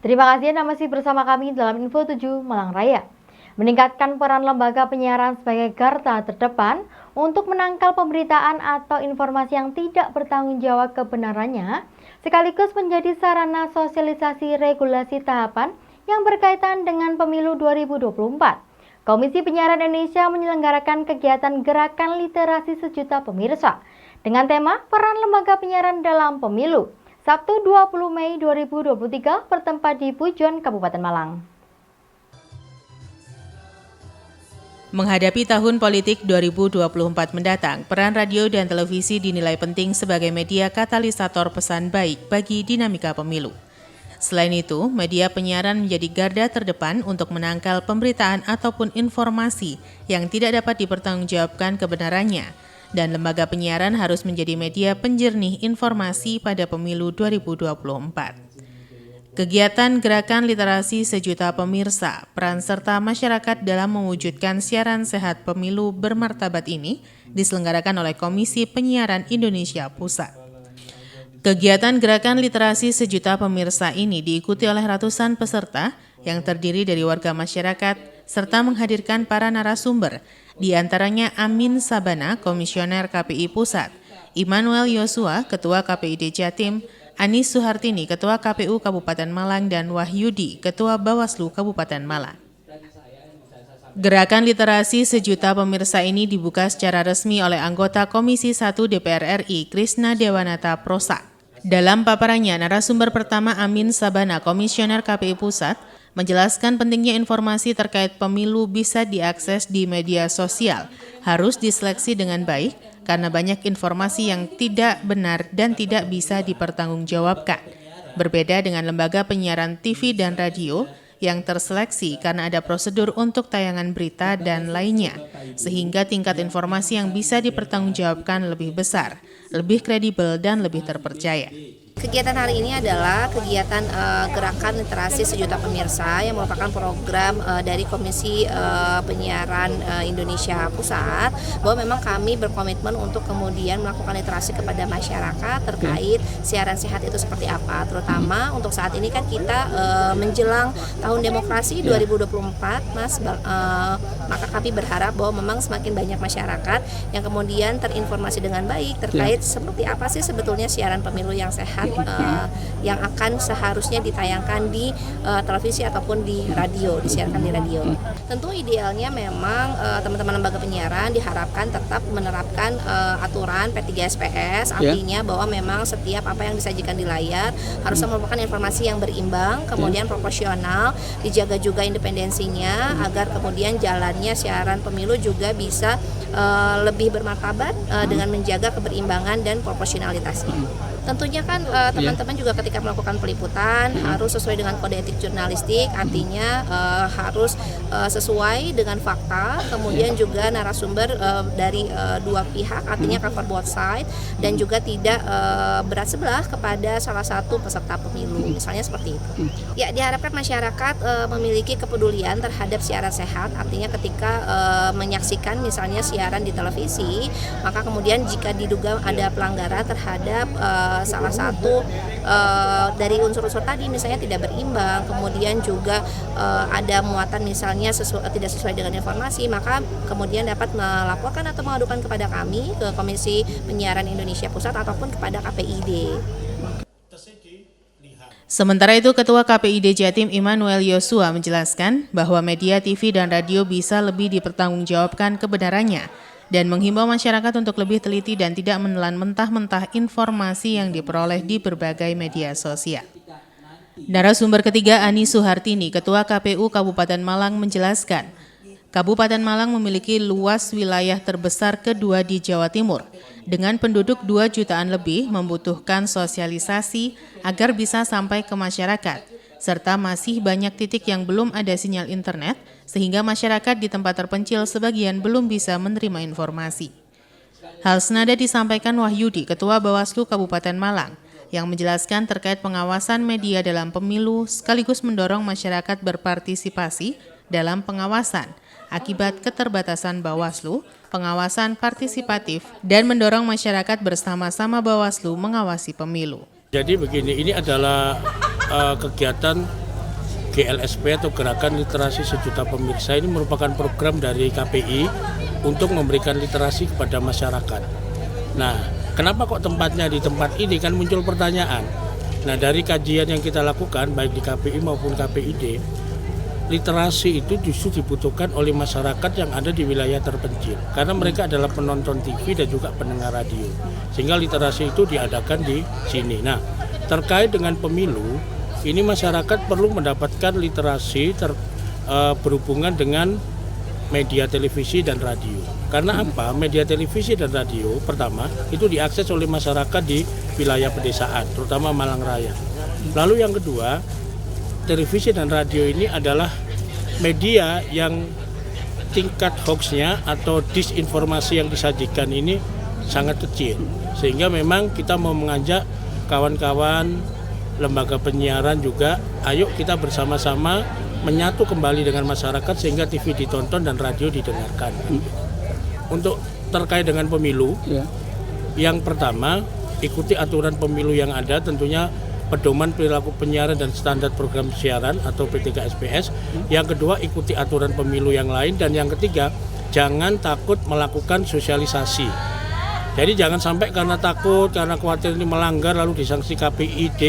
Terima kasih Anda masih bersama kami dalam Info 7 Malang Raya. Meningkatkan peran lembaga penyiaran sebagai garda terdepan untuk menangkal pemberitaan atau informasi yang tidak bertanggung jawab kebenarannya, sekaligus menjadi sarana sosialisasi regulasi tahapan yang berkaitan dengan pemilu 2024. Komisi Penyiaran Indonesia menyelenggarakan kegiatan Gerakan Literasi Sejuta Pemirsa dengan tema Peran Lembaga Penyiaran dalam Pemilu. Sabtu 20 Mei 2023 bertempat di Pujon, Kabupaten Malang. Menghadapi tahun politik 2024 mendatang, peran radio dan televisi dinilai penting sebagai media katalisator pesan baik bagi dinamika pemilu. Selain itu, media penyiaran menjadi garda terdepan untuk menangkal pemberitaan ataupun informasi yang tidak dapat dipertanggungjawabkan kebenarannya, dan lembaga penyiaran harus menjadi media penjernih informasi pada pemilu 2024. Kegiatan Gerakan Literasi Sejuta Pemirsa, peran serta masyarakat dalam mewujudkan siaran sehat pemilu bermartabat ini diselenggarakan oleh Komisi Penyiaran Indonesia Pusat. Kegiatan Gerakan Literasi Sejuta Pemirsa ini diikuti oleh ratusan peserta yang terdiri dari warga masyarakat serta menghadirkan para narasumber, di antaranya Amin Sabana, Komisioner KPI Pusat, Immanuel Yosua, Ketua KPID Jatim, Anis Suhartini, Ketua KPU Kabupaten Malang, dan Wahyudi, Ketua Bawaslu Kabupaten Malang. Gerakan Literasi Sejuta Pemirsa ini dibuka secara resmi oleh anggota Komisi 1 DPR RI, Krisna Dewanata Prosak. Dalam paparannya, narasumber pertama Amin Sabana, Komisioner KPI Pusat, menjelaskan pentingnya informasi terkait pemilu bisa diakses di media sosial, harus diseleksi dengan baik karena banyak informasi yang tidak benar dan tidak bisa dipertanggungjawabkan. Berbeda dengan lembaga penyiaran TV dan radio yang terseleksi karena ada prosedur untuk tayangan berita dan lainnya, sehingga tingkat informasi yang bisa dipertanggungjawabkan lebih besar, lebih kredibel dan lebih terpercaya. Kegiatan hari ini adalah kegiatan Gerakan Literasi Sejuta Pemirsa yang merupakan program dari Komisi Penyiaran Indonesia Pusat, bahwa memang kami berkomitmen untuk kemudian melakukan literasi kepada masyarakat terkait siaran sehat itu seperti apa, terutama untuk saat ini kan kita menjelang tahun demokrasi 2024, Mas, maka kami berharap bahwa memang semakin banyak masyarakat yang kemudian terinformasi dengan baik terkait seperti apa sih sebetulnya siaran pemilu yang sehat yang akan seharusnya ditayangkan di televisi ataupun di radio, disiarkan di radio. Tentu idealnya memang teman-teman lembaga penyiaran diharapkan tetap menerapkan aturan P3SPS, artinya bahwa memang setiap apa yang disajikan di layar harus merupakan informasi yang berimbang, kemudian proporsional, dijaga juga independensinya agar kemudian jalannya siaran pemilu juga bisa lebih bermartabat dengan menjaga keberimbangan dan proporsionalitasnya. Tentunya kan teman-teman juga ketika melakukan peliputan harus sesuai dengan kode etik jurnalistik, artinya harus sesuai dengan fakta, kemudian juga narasumber dari dua pihak, artinya cover both side, dan juga tidak berat sebelah kepada salah satu peserta pemilu, misalnya seperti itu. Ya, diharapkan masyarakat memiliki kepedulian terhadap siaran sehat, artinya ketika menyaksikan misalnya siaran di televisi, maka kemudian jika diduga ada pelanggaran terhadap salah satu dari unsur-unsur tadi misalnya tidak berimbang, kemudian juga ada muatan misalnya tidak sesuai dengan informasi, maka kemudian dapat melaporkan atau mengadukan kepada kami ke Komisi Penyiaran Indonesia Pusat ataupun kepada KPID. Sementara itu, Ketua KPID Jatim Immanuel Yosua menjelaskan bahwa media TV dan radio bisa lebih dipertanggungjawabkan kebenarannya dan menghimbau masyarakat untuk lebih teliti dan tidak menelan mentah-mentah informasi yang diperoleh di berbagai media sosial. Narasumber ketiga Anis Suhartini, Ketua KPU Kabupaten Malang menjelaskan, Kabupaten Malang memiliki luas wilayah terbesar kedua di Jawa Timur, dengan penduduk 2 jutaan lebih membutuhkan sosialisasi agar bisa sampai ke masyarakat, serta masih banyak titik yang belum ada sinyal internet, sehingga masyarakat di tempat terpencil sebagian belum bisa menerima informasi. Hal senada disampaikan Wahyudi, Ketua Bawaslu Kabupaten Malang, yang menjelaskan terkait pengawasan media dalam pemilu sekaligus mendorong masyarakat berpartisipasi dalam pengawasan akibat keterbatasan Bawaslu, pengawasan partisipatif, dan mendorong masyarakat bersama-sama Bawaslu mengawasi pemilu. Jadi begini, ini adalah kegiatan GLSP atau Gerakan Literasi Sejuta Pemirsa ini merupakan program dari KPI untuk memberikan literasi kepada masyarakat. Nah, kenapa kok tempatnya di tempat ini, kan muncul pertanyaan. Nah, dari kajian yang kita lakukan baik di KPI maupun KPID, literasi itu justru dibutuhkan oleh masyarakat yang ada di wilayah terpencil karena mereka adalah penonton TV dan juga pendengar radio, sehingga literasi itu diadakan di sini. Nah, terkait dengan pemilu, ini masyarakat perlu mendapatkan literasi berhubungan dengan media televisi dan radio. Karena apa? Media televisi dan radio pertama itu diakses oleh masyarakat di wilayah pedesaan, terutama Malang Raya. Lalu yang kedua, televisi dan radio ini adalah media yang tingkat hoaxnya atau disinformasi yang disajikan ini sangat kecil. Sehingga memang kita mau mengajak kawan-kawan lembaga penyiaran juga, ayo kita bersama-sama menyatu kembali dengan masyarakat sehingga TV ditonton dan radio didengarkan. Untuk terkait dengan pemilu, yang pertama ikuti aturan pemilu yang ada, tentunya pedoman perilaku penyiaran dan standar program siaran atau PTK-SPS. Yang kedua, ikuti aturan pemilu yang lain, dan yang ketiga, jangan takut melakukan sosialisasi. Jadi jangan sampai karena takut, karena khawatir ini melanggar lalu disanksi KPID,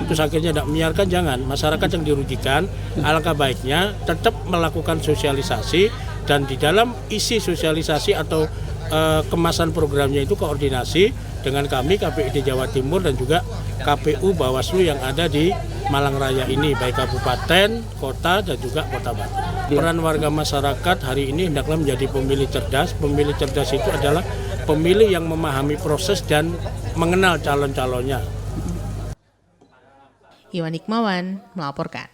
terus akhirnya tidak menyiarkan, jangan. Masyarakat yang dirugikan. Alangkah baiknya tetap melakukan sosialisasi, dan di dalam isi sosialisasi atau kemasan programnya itu koordinasi dengan kami KPID Jawa Timur dan juga KPU Bawaslu yang ada di Malang Raya ini, baik kabupaten, kota, dan juga kota Batu. Peran warga masyarakat hari ini hendaklah menjadi pemilih cerdas. Pemilih cerdas itu adalah pemilih yang memahami proses dan mengenal calon-calonnya. Iwan Hikmawan melaporkan.